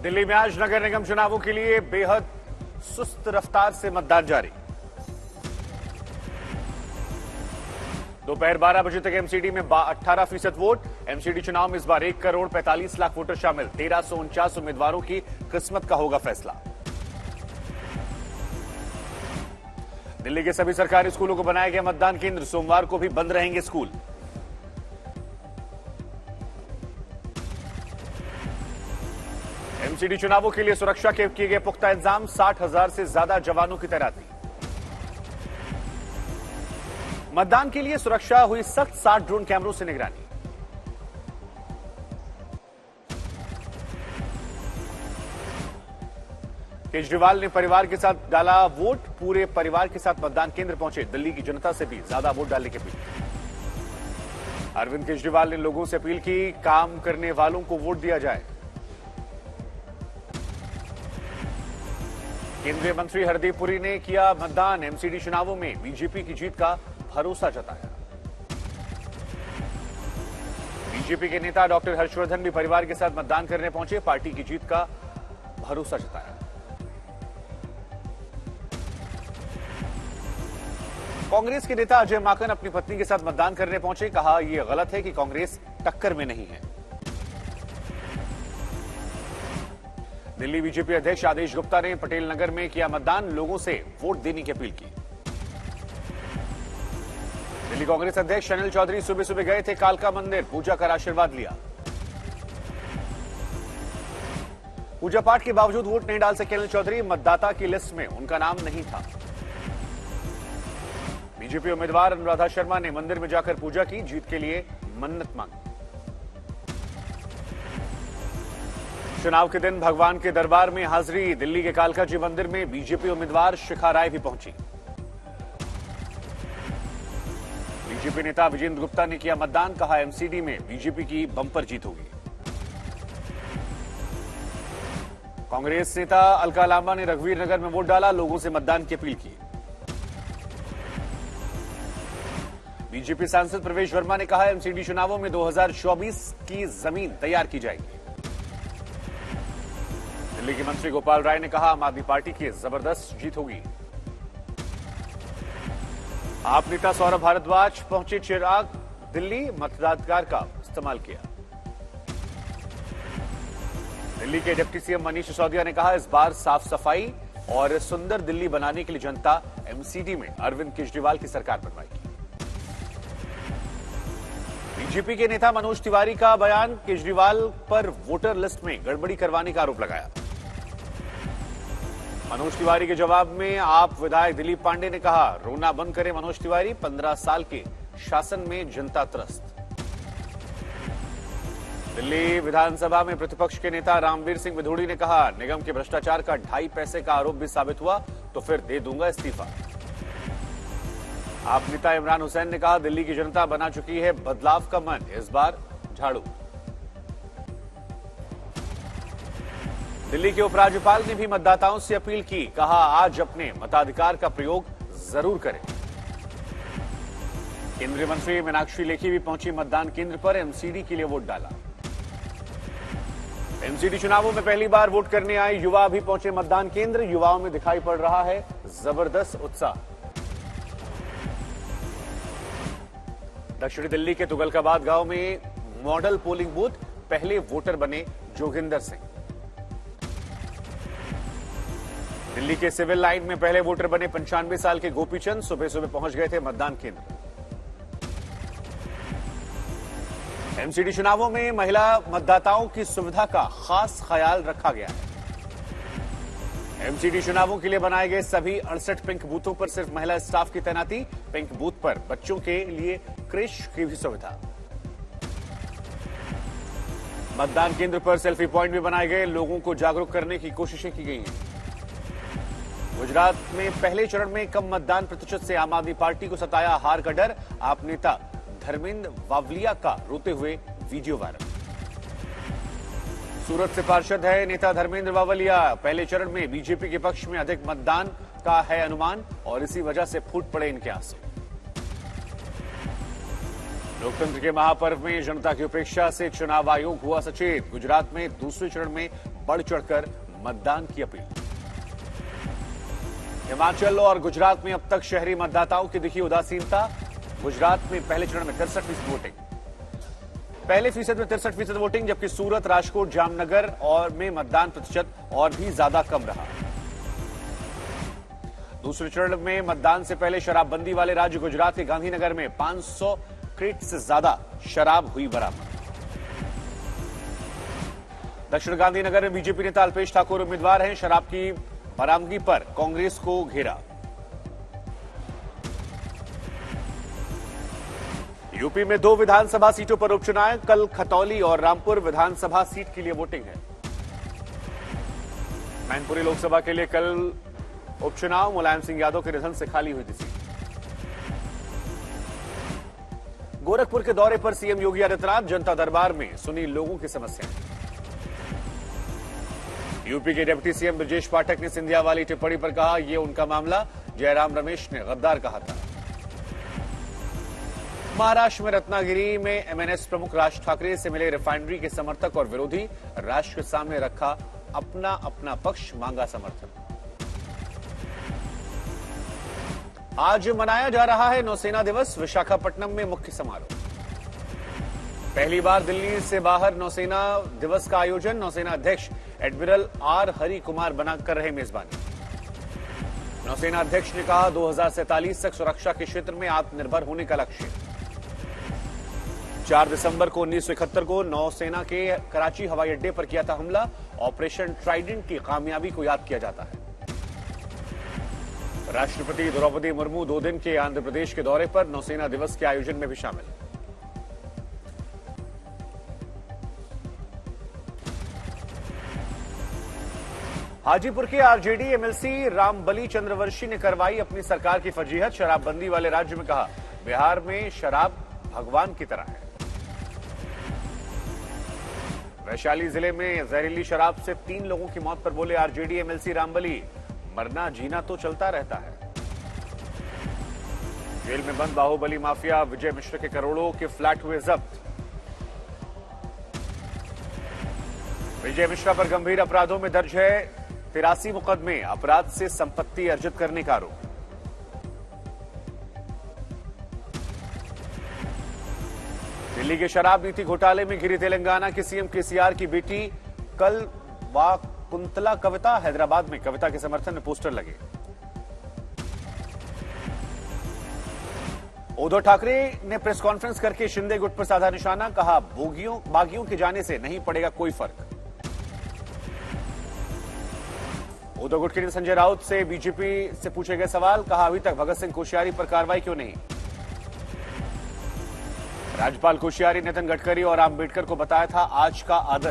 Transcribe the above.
दिल्ली में आज नगर निगम चुनावों के लिए बेहद सुस्त रफ्तार से मतदान जारी। दोपहर 12 बजे तक एमसीडी में 18% वोट। एमसीडी चुनाव में इस बार 1 करोड़ 45 लाख वोटर शामिल। 1349 उम्मीदवारों की किस्मत का होगा फैसला। दिल्ली के सभी सरकारी स्कूलों को बनाया गया मतदान केंद्र। सोमवार को भी बंद रहेंगे स्कूल। एमसीडी चुनावों के लिए सुरक्षा के किए गए पुख्ता इंतजाम। 60,000 से ज्यादा जवानों की तैनाती। मतदान के लिए सुरक्षा हुई सख्त। 60 ड्रोन कैमरों से निगरानी। केजरीवाल ने परिवार के साथ डाला वोट। पूरे परिवार के साथ मतदान केंद्र पहुंचे। दिल्ली की जनता से भी ज्यादा वोट डालने की अपील। अरविंद केजरीवाल ने लोगों से अपील की, काम करने वालों को वोट दिया जाए। केंद्रीय मंत्री हरदीप पुरी ने किया मतदान। एमसीडी चुनावों में बीजेपी की जीत का भरोसा जताया। बीजेपी के नेता डॉक्टर हर्षवर्धन भी परिवार के साथ मतदान करने पहुंचे। पार्टी की जीत का भरोसा जताया। कांग्रेस के नेता अजय माकन अपनी पत्नी के साथ मतदान करने पहुंचे। कहा, यह गलत है कि कांग्रेस टक्कर में नहीं है। दिल्ली बीजेपी अध्यक्ष आदेश गुप्ता ने पटेल नगर में किया मतदान। लोगों से वोट देने की अपील की। दिल्ली कांग्रेस अध्यक्ष अनिल चौधरी सुबह सुबह गए थे कालका मंदिर। पूजा कर आशीर्वाद लिया। पूजा पाठ के बावजूद वोट नहीं डाल सके अनिल चौधरी। मतदाता की लिस्ट में उनका नाम नहीं था। बीजेपी उम्मीदवार अनुराधा शर्मा ने मंदिर में जाकर पूजा की। जीत के लिए मन्नत मांगी। चुनाव के दिन भगवान के दरबार में हाजिरी। दिल्ली के कालका जी मंदिर में बीजेपी उम्मीदवार शिखा राय भी पहुंची। बीजेपी नेता विजेंद्र गुप्ता ने किया मतदान। कहा, एमसीडी में बीजेपी की बंपर जीत होगी। कांग्रेस नेता अलका लांबा ने रघुवीर नगर में वोट डाला। लोगों से मतदान की अपील की। बीजेपी सांसद प्रवेश वर्मा ने कहा, एमसीडी चुनावों में 2024 की जमीन तैयार की जाएगी। दिल्ली के मंत्री गोपाल राय ने कहा, आम आदमी पार्टी की जबरदस्त जीत होगी। आप नेता सौरभ भारद्वाज पहुंचे चिराग दिल्ली। मतदाधिकार का इस्तेमाल किया। दिल्ली के डिप्टी सीएम मनीष सिसोदिया ने कहा, इस बार साफ सफाई और सुंदर दिल्ली बनाने के लिए जनता एमसीडी में अरविंद केजरीवाल की सरकार बनवाएगी। बीजेपी के नेता मनोज तिवारी का बयान। केजरीवाल पर वोटर लिस्ट में गड़बड़ी करवाने का आरोप लगाया। मनोज तिवारी के जवाब में आप विधायक दिलीप पांडे ने कहा, रोना बंद करें मनोज तिवारी। 15 साल के शासन में जनता त्रस्त। दिल्ली विधानसभा में प्रतिपक्ष के नेता रामवीर सिंह विधोड़ी ने कहा, निगम के भ्रष्टाचार का 2.5 पैसे का आरोप भी साबित हुआ तो फिर दे दूंगा इस्तीफा। आप नेता इमरान हुसैन ने कहा, दिल्ली की जनता बना चुकी है बदलाव का मन। इस बार झाड़ू। दिल्ली के उपराज्यपाल ने भी मतदाताओं से अपील की। कहा, आज अपने मताधिकार का प्रयोग जरूर करें। केंद्रीय मंत्री मीनाक्षी लेखी भी पहुंची मतदान केंद्र पर। एमसीडी के लिए वोट डाला। एमसीडी चुनावों में पहली बार वोट करने आए युवा भी पहुंचे मतदान केंद्र। युवाओं में दिखाई पड़ रहा है जबरदस्त उत्साह। दक्षिणी दिल्ली के तुगलकाबाद गांव में मॉडल पोलिंग बूथ। पहले वोटर बने जोगिंदर सिंह। दिल्ली के सिविल लाइन में पहले वोटर बने 95 साल के गोपीचंद। सुबह सुबह पहुंच गए थे मतदान केंद्र। एमसीडी चुनावों में महिला मतदाताओं की सुविधा का खास ख्याल रखा गया है। एमसीडी चुनावों के लिए बनाए गए सभी 68 पिंक बूथों पर सिर्फ महिला स्टाफ की तैनाती। पिंक बूथ पर बच्चों के लिए क्रेश की भी सुविधा। मतदान केंद्र पर सेल्फी पॉइंट भी बनाए गए। लोगों को जागरूक करने की कोशिशें की गई हैं। गुजरात में पहले चरण में कम मतदान प्रतिशत से आम आदमी पार्टी को सताया हार का डर। आप नेता धर्मेंद्र वावलिया का रोते हुए वीडियो वायरल। सूरत से पार्षद है नेता धर्मेंद्र वावलिया। पहले चरण में बीजेपी के पक्ष में अधिक मतदान का है अनुमान और इसी वजह से फूट पड़े इनके आंसू। लोकतंत्र के महापर्व में जनता की उपेक्षा से चुनाव आयोग हुआ सचेत। गुजरात में दूसरे चरण में बढ़ चढ़कर मतदान की अपील। हिमाचल और गुजरात में अब तक शहरी मतदाताओं की दिखी उदासीनता। गुजरात में पहले चरण में 63% वोटिंग, पहले फीसद में 63% वोटिंग, जबकि सूरत, राजकोट, जामनगर और में मतदान प्रतिशत और भी ज्यादा कम रहा। दूसरे चरण में मतदान से पहले शराबबंदी वाले राज्य गुजरात के गांधीनगर में 500 क्रेट से ज्यादा शराब हुई बरामद। दक्षिण गांधीनगर में बीजेपी नेता अल्पेश ठाकुर उम्मीदवार हैं। शराब की बरामदगी पर कांग्रेस को घेरा। यूपी में 2 विधानसभा सीटों पर उपचुनाव। कल खतौली और रामपुर विधानसभा सीट के लिए वोटिंग है। मैनपुरी लोकसभा के लिए कल उपचुनाव। मुलायम सिंह यादव के निधन से खाली हुई थी सीट। गोरखपुर के दौरे पर सीएम योगी आदित्यनाथ, जनता दरबार में सुनी लोगों की समस्याएं। यूपी के डिप्टी सीएम ब्रजेश पाठक ने सिंधिया वाली टिप्पणी पर कहा, यह उनका मामला। जयराम रमेश ने गद्दार कहा था। महाराष्ट्र में रत्नागिरी में एमएनएस प्रमुख राज ठाकरे से मिले रिफाइनरी के समर्थक और विरोधी। राष्ट्र के सामने रखा अपना अपना पक्ष, मांगा समर्थन। आज मनाया जा रहा है नौसेना दिवस। विशाखापट्टनम में मुख्य समारोह। पहली बार दिल्ली से बाहर नौसेना दिवस का आयोजन। नौसेना अध्यक्ष एडमिरल आर हरि कुमार बनाकर रहे मेजबानी। नौसेना अध्यक्ष ने कहा, 2047 तक सुरक्षा के क्षेत्र में आत्मनिर्भर होने का लक्ष्य। 4 दिसंबर को 1971 को नौसेना के कराची हवाई अड्डे पर किया था हमला। ऑपरेशन ट्राइडेंट की कामयाबी को याद किया जाता है। राष्ट्रपति द्रौपदी मुर्मू 2 दिन के आंध्र प्रदेश के दौरे पर, नौसेना दिवस के आयोजन में भी शामिल। हाजीपुर के आरजेडी एमएलसी रामबली चंद्रवंशी ने करवाई अपनी सरकार की फजीहत। शराबबंदी वाले राज्य में कहा, बिहार में शराब भगवान की तरह है। वैशाली जिले में जहरीली शराब से 3 लोगों की मौत पर बोले आरजेडी एमएलसी रामबली, मरना जीना तो चलता रहता है। जेल में बंद बाहुबली माफिया विजय मिश्र के करोड़ों के फ्लैट हुए जब्त। विजय मिश्रा पर गंभीर अपराधों में दर्ज है 83 मुकदमे। अपराध से संपत्ति अर्जित करने का आरोप। दिल्ली के शराब नीति घोटाले में घिरी तेलंगाना के सीएम केसीआर की बेटी। कल कुंतला कविता, हैदराबाद में कविता के समर्थन में पोस्टर लगे। उद्धव ठाकरे ने प्रेस कॉन्फ्रेंस करके शिंदे गुट पर साधा निशाना। कहा, बागियों के जाने से नहीं पड़ेगा कोई फर्क। उद्धव गुट के नेता संजय राउत से बीजेपी से पूछे गए सवाल। कहा, अभी तक भगत सिंह कोश्यारी पर कार्रवाई क्यों नहीं। राज्यपाल कोश्यारी नितिन गडकरी और आंबेडकर को बताया था आज का आदर्श।